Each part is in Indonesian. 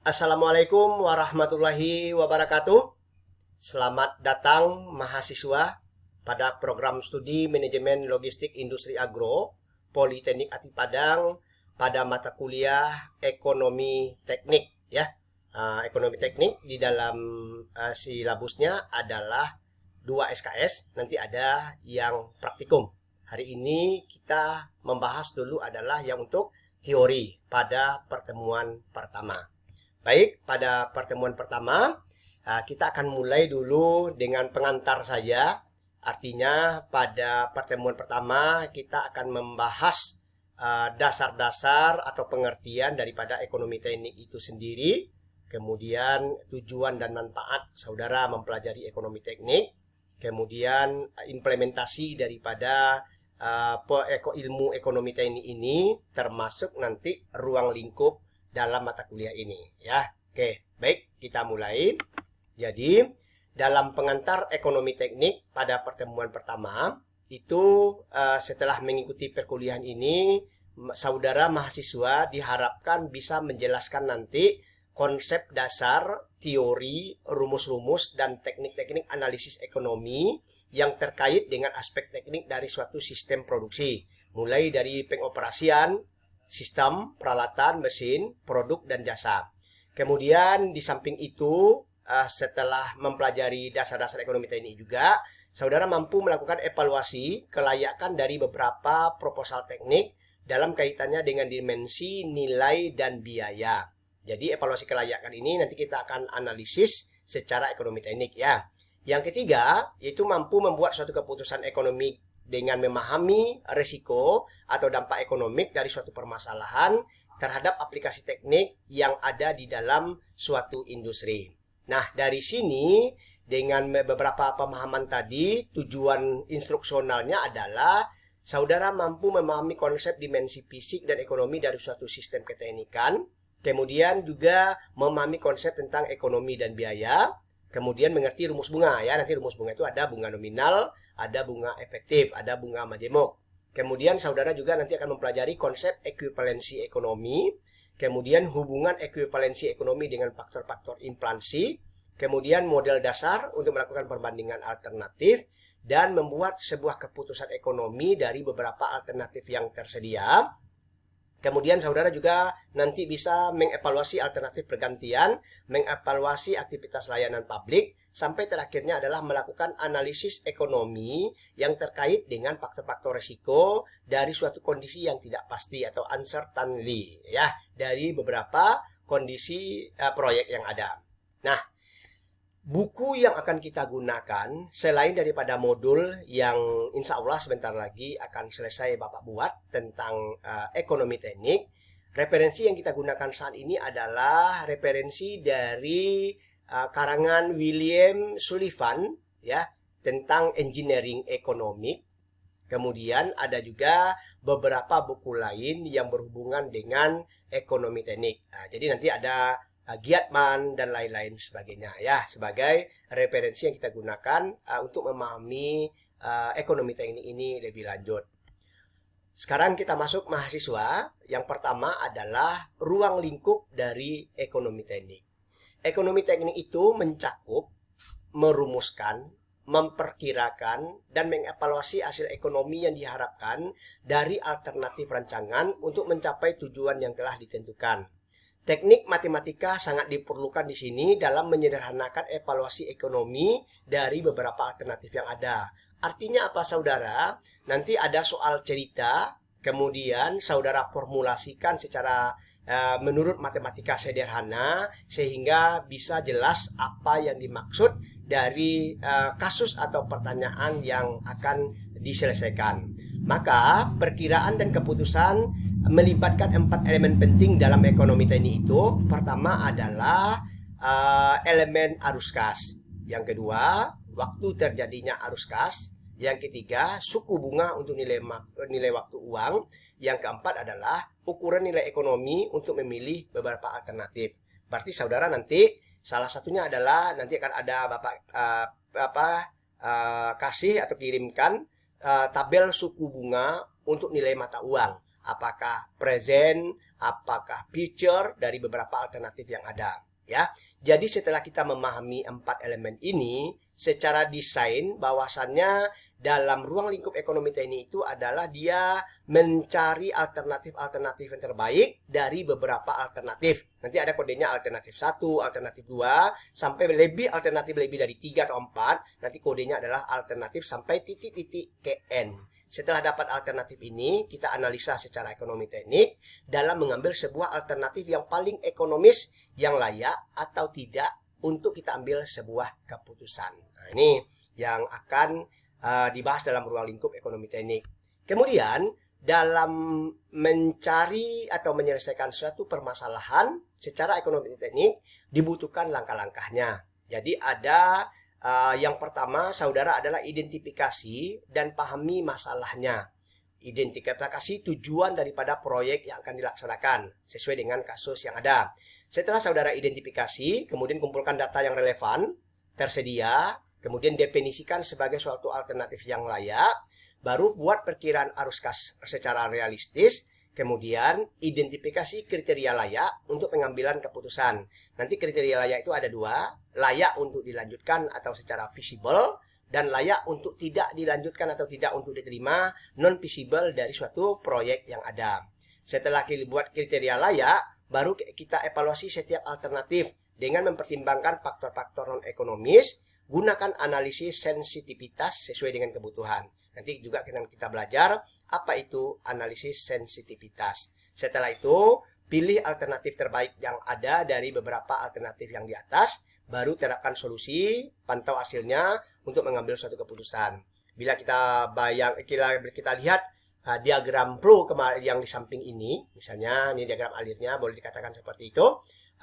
Assalamualaikum warahmatullahi wabarakatuh. Selamat datang mahasiswa pada program studi Manajemen Logistik Industri Agro Politeknik Ati Padang pada mata kuliah Ekonomi Teknik ya. Ekonomi Teknik di dalam silabusnya adalah 2 SKS, nanti ada yang praktikum. Hari ini kita membahas dulu adalah yang untuk teori pada pertemuan pertama. Baik, pada pertemuan pertama kita akan mulai dulu dengan pengantar saja. Artinya pada pertemuan pertama kita akan membahas dasar-dasar atau pengertian daripada ekonomi teknik itu sendiri. Kemudian tujuan dan manfaat saudara mempelajari ekonomi teknik. Kemudian implementasi daripada ilmu ekonomi teknik ini, termasuk nanti ruang lingkup dalam mata kuliah ini ya. Oke, baik, kita mulai. Jadi, dalam pengantar ekonomi teknik pada pertemuan pertama itu setelah mengikuti perkuliahan ini, saudara mahasiswa diharapkan bisa menjelaskan nanti konsep dasar, teori, rumus-rumus dan teknik-teknik analisis ekonomi yang terkait dengan aspek teknik dari suatu sistem produksi, mulai dari pengoperasian sistem, peralatan, mesin, produk, dan jasa. Kemudian di samping itu, setelah mempelajari dasar-dasar ekonomi teknik juga, saudara mampu melakukan evaluasi kelayakan dari beberapa proposal teknik dalam kaitannya dengan dimensi, nilai, dan biaya. Jadi evaluasi kelayakan ini nanti kita akan analisis secara ekonomi teknik ya. Yang ketiga, yaitu mampu membuat suatu keputusan ekonomi dengan memahami risiko atau dampak ekonomik dari suatu permasalahan terhadap aplikasi teknik yang ada di dalam suatu industri. Nah, dari sini dengan beberapa pemahaman tadi, tujuan instruksionalnya adalah saudara mampu memahami konsep dimensi fisik dan ekonomi dari suatu sistem keteknikan, kemudian juga memahami konsep tentang ekonomi dan biaya, kemudian mengerti rumus bunga ya. Nanti rumus bunga itu ada bunga nominal, ada bunga efektif, ada bunga majemuk. Kemudian saudara juga nanti akan mempelajari konsep ekuivalensi ekonomi, kemudian hubungan ekuivalensi ekonomi dengan faktor-faktor inflasi, kemudian model dasar untuk melakukan perbandingan alternatif dan membuat sebuah keputusan ekonomi dari beberapa alternatif yang tersedia. Kemudian saudara juga nanti bisa mengevaluasi alternatif pergantian, mengevaluasi aktivitas layanan publik, sampai terakhirnya adalah melakukan analisis ekonomi yang terkait dengan faktor-faktor risiko dari suatu kondisi yang tidak pasti atau uncertainty ya, dari beberapa kondisi proyek yang ada. Nah, buku yang akan kita gunakan selain daripada modul yang insya Allah sebentar lagi akan selesai Bapak buat tentang ekonomi teknik, referensi yang kita gunakan saat ini adalah referensi dari karangan William Sullivan ya, tentang engineering ekonomi. Kemudian ada juga beberapa buku lain yang berhubungan dengan ekonomi teknik. Nah, jadi nanti ada Giatman dan lain-lain sebagainya ya, sebagai referensi yang kita gunakan untuk memahami ekonomi teknik ini lebih lanjut. Sekarang kita masuk mahasiswa. Yang pertama adalah ruang lingkup dari ekonomi teknik. Ekonomi teknik itu mencakup, merumuskan, memperkirakan, dan mengevaluasi hasil ekonomi yang diharapkan dari alternatif rancangan untuk mencapai tujuan yang telah ditentukan. Teknik matematika sangat diperlukan di sini dalam menyederhanakan evaluasi ekonomi dari beberapa alternatif yang ada. Artinya apa saudara? Nanti ada soal cerita, kemudian saudara formulasikan secara menurut matematika sederhana sehingga bisa jelas apa yang dimaksud dari kasus atau pertanyaan yang akan diselesaikan. Maka perkiraan dan keputusan melibatkan 4 elemen penting dalam ekonomi teknik itu. Pertama adalah elemen arus kas. Yang kedua, waktu terjadinya arus kas. Yang ketiga, suku bunga untuk nilai waktu uang. Yang keempat adalah ukuran nilai ekonomi untuk memilih beberapa alternatif. Berarti saudara nanti salah satunya adalah nanti akan ada Bapak kasih atau kirimkan tabel suku bunga untuk nilai mata uang. Apakah present apakah future dari beberapa alternatif yang ada. Ya, jadi setelah kita memahami 4 elemen ini, secara desain bahwasannya dalam ruang lingkup ekonomi teknik itu adalah dia mencari alternatif-alternatif yang terbaik dari beberapa alternatif. Nanti ada kodenya alternatif 1, alternatif 2, sampai alternatif lebih dari 3 atau 4. Nanti kodenya adalah alternatif sampai titik-titik ke N. Setelah dapat alternatif ini, kita analisa secara ekonomi teknik dalam mengambil sebuah alternatif yang paling ekonomis, yang layak atau tidak untuk kita ambil sebuah keputusan. Nah, ini yang akan dibahas dalam ruang lingkup ekonomi teknik. Kemudian, dalam mencari atau menyelesaikan suatu permasalahan secara ekonomi teknik, dibutuhkan langkah-langkahnya. Jadi ada yang pertama, saudara, adalah identifikasi dan pahami masalahnya. Identifikasi tujuan daripada proyek yang akan dilaksanakan sesuai dengan kasus yang ada. Setelah saudara identifikasi, kemudian kumpulkan data yang relevan, tersedia, kemudian definisikan sebagai suatu alternatif yang layak, baru buat perkiraan arus kas secara realistis, kemudian identifikasi kriteria layak untuk pengambilan keputusan. Nanti kriteria layak itu ada 2, layak untuk dilanjutkan atau secara visible, dan layak untuk tidak dilanjutkan atau tidak untuk diterima, non-visible dari suatu proyek yang ada. Setelah kita buat kriteria layak, baru kita evaluasi setiap alternatif dengan mempertimbangkan faktor-faktor non-ekonomis, gunakan analisis sensitivitas sesuai dengan kebutuhan. Nanti juga kita belajar apa itu analisis sensitivitas. Setelah itu, pilih alternatif terbaik yang ada dari beberapa alternatif yang di atas, baru terapkan solusi, pantau hasilnya untuk mengambil suatu keputusan. Bila kita lihat diagram flow yang di samping ini, misalnya ini diagram alirnya, boleh dikatakan seperti itu.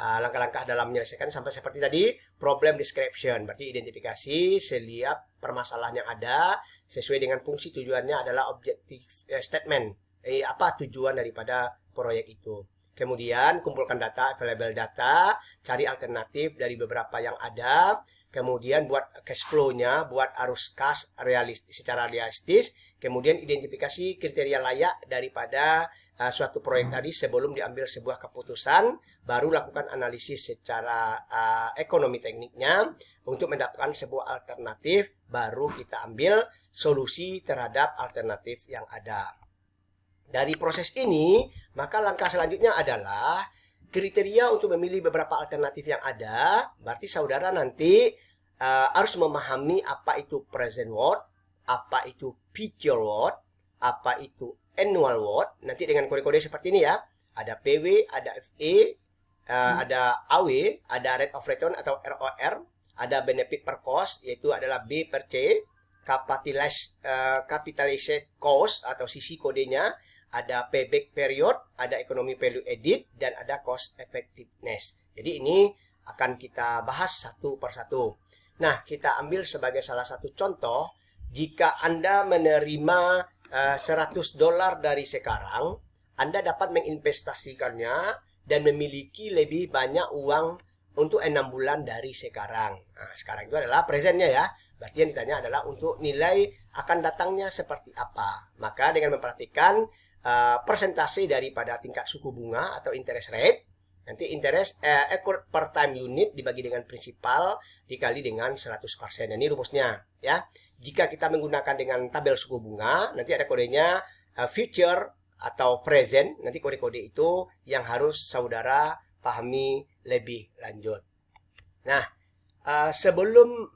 Langkah-langkah dalam menyelesaikan sampai seperti tadi, problem description, berarti identifikasi setiap permasalahan yang ada sesuai dengan fungsi tujuannya adalah objective statement. Apa tujuan daripada proyek itu. Kemudian kumpulkan data, available data, cari alternatif dari beberapa yang ada, kemudian buat cash flow-nya, buat arus kas secara realistis, kemudian identifikasi kriteria layak daripada suatu proyek tadi sebelum diambil sebuah keputusan, baru lakukan analisis secara ekonomi tekniknya untuk mendapatkan sebuah alternatif, baru kita ambil solusi terhadap alternatif yang ada. Dari proses ini, maka langkah selanjutnya adalah kriteria untuk memilih beberapa alternatif yang ada. Berarti saudara nanti harus memahami apa itu present worth, apa itu future worth, apa itu annual worth. Nanti dengan kode-kode seperti ini ya. Ada PW, ada FE, ada AW, ada rate of return atau ROR, ada benefit per cost, yaitu adalah B per C, capitalized cost atau CC kodenya, ada payback period, ada economy value added, dan ada cost effectiveness. Jadi ini akan kita bahas satu persatu. Nah, kita ambil sebagai salah satu contoh, jika Anda menerima $100 dari sekarang, Anda dapat menginvestasikannya dan memiliki lebih banyak uang untuk 6 bulan dari sekarang. Nah, sekarang itu adalah presentnya ya. Berarti yang ditanya adalah untuk nilai akan datangnya seperti apa. Maka dengan memperhatikan persentase daripada tingkat suku bunga atau interest rate, nanti interest accrued per time unit dibagi dengan prinsipal dikali dengan 100%. Ini rumusnya ya. Jika kita menggunakan dengan tabel suku bunga, nanti ada kodenya future atau present. Nanti kode-kode itu yang harus saudara pahami lebih lanjut. Nah, sebelum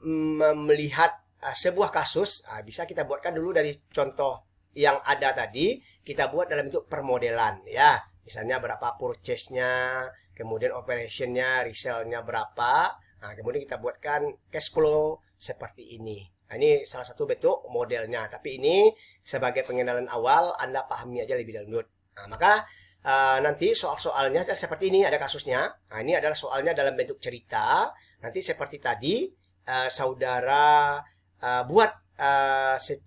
melihat sebuah kasus, bisa kita buatkan dulu dari contoh yang ada tadi, kita buat dalam bentuk permodelan ya. Misalnya berapa purchase-nya, kemudian operation-nya, resell-nya berapa. Nah, kemudian kita buatkan cash flow seperti ini. Nah, ini salah satu bentuk modelnya, tapi ini sebagai pengenalan awal, Anda pahami aja lebih lanjut. Nah, maka nanti soal-soalnya seperti ini, ada kasusnya. Nah, ini adalah soalnya dalam bentuk cerita. Nanti seperti tadi, saudara buat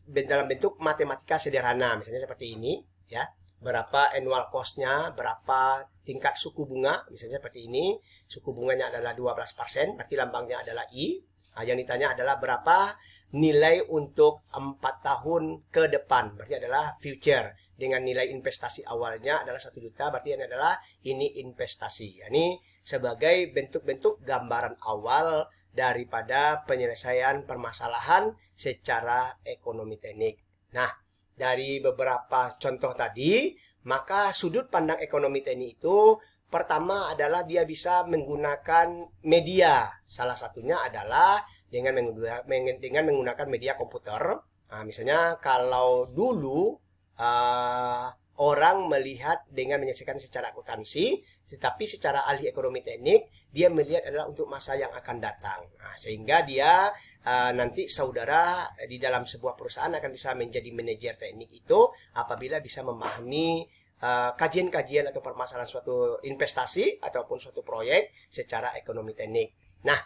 dalam bentuk matematika sederhana, misalnya seperti ini ya. Berapa annual cost-nya, berapa tingkat suku bunga, misalnya seperti ini. Suku bunganya adalah 12%, berarti lambangnya adalah I. Yang ditanya adalah berapa nilai untuk 4 tahun ke depan. Berarti adalah future. Dengan nilai investasi awalnya adalah 1 juta. Berarti ini investasi. Ini sebagai bentuk-bentuk gambaran awal daripada penyelesaian permasalahan secara ekonomi teknik. Nah, dari beberapa contoh tadi, maka sudut pandang ekonomi teknik itu pertama adalah dia bisa menggunakan media. Salah satunya adalah dengan menggunakan media komputer. Nah, misalnya kalau dulu orang melihat dengan menyelesaikan secara akuntansi, tetapi secara ahli ekonomi teknik dia melihat adalah untuk masa yang akan datang. Nah, sehingga dia nanti saudara di dalam sebuah perusahaan akan bisa menjadi manajer teknik itu apabila bisa memahami kajian-kajian atau permasalahan suatu investasi ataupun suatu proyek secara ekonomi teknik. Nah,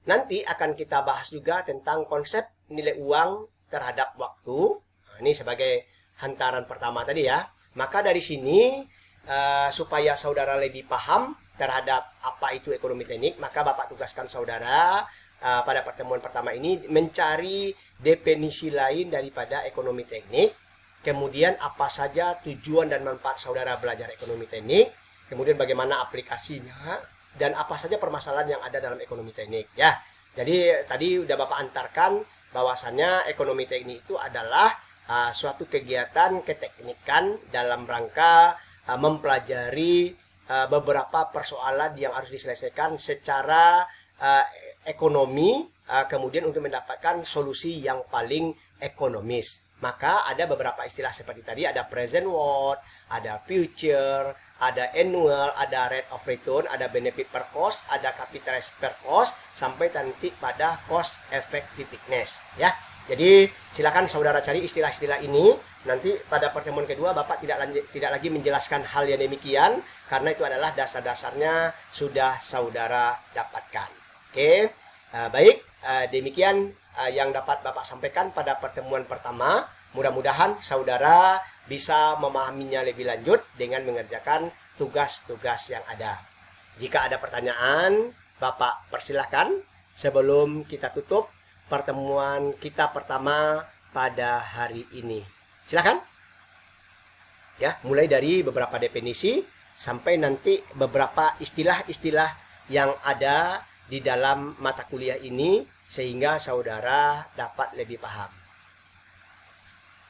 nanti akan kita bahas juga tentang konsep nilai uang terhadap waktu. Nah, ini sebagai hantaran pertama tadi ya. Maka dari sini supaya saudara lebih paham terhadap apa itu ekonomi teknik, maka Bapak tugaskan saudara pada pertemuan pertama ini mencari definisi lain daripada ekonomi teknik. Kemudian apa saja tujuan dan manfaat saudara belajar ekonomi teknik, kemudian bagaimana aplikasinya, dan apa saja permasalahan yang ada dalam ekonomi teknik ya. Jadi tadi udah Bapak antarkan bahwasannya ekonomi teknik itu adalah suatu kegiatan keteknikan dalam rangka mempelajari beberapa persoalan yang harus diselesaikan secara ekonomi, kemudian untuk mendapatkan solusi yang paling ekonomis. Maka ada beberapa istilah seperti tadi, ada present worth, ada future, ada annual, ada rate of return, ada benefit per cost, ada capitalized per cost, sampai nanti pada cost effectiveness ya. Jadi silakan saudara cari istilah-istilah ini. Nanti pada pertemuan kedua Bapak tidak lagi menjelaskan hal yang demikian, karena itu adalah dasar-dasarnya sudah saudara dapatkan. Oke, baik, demikian yang dapat Bapak sampaikan pada pertemuan pertama. Mudah-mudahan saudara bisa memahaminya lebih lanjut dengan mengerjakan tugas-tugas yang ada. Jika ada pertanyaan, Bapak persilahkan sebelum kita tutup pertemuan kita pertama pada hari ini. Silakan. Ya, mulai dari beberapa definisi sampai nanti beberapa istilah-istilah yang ada di dalam mata kuliah ini sehingga saudara dapat lebih paham.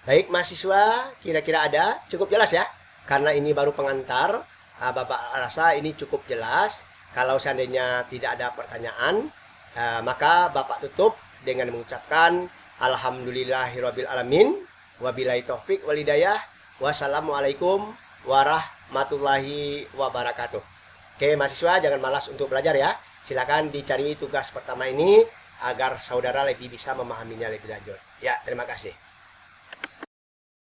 Baik mahasiswa, kira-kira ada? Cukup jelas ya? Karena ini baru pengantar, Bapak rasa ini cukup jelas. Kalau seandainya tidak ada pertanyaan, maka Bapak tutup dengan mengucapkan alhamdulillahirabbil alamin, wabillahi taufik wal hidayah, wassalamualaikum warahmatullahi wabarakatuh. Oke mahasiswa, jangan malas untuk belajar ya. Silakan dicari tugas pertama ini agar saudara lebih bisa memahaminya lebih lanjut. Ya, terima kasih.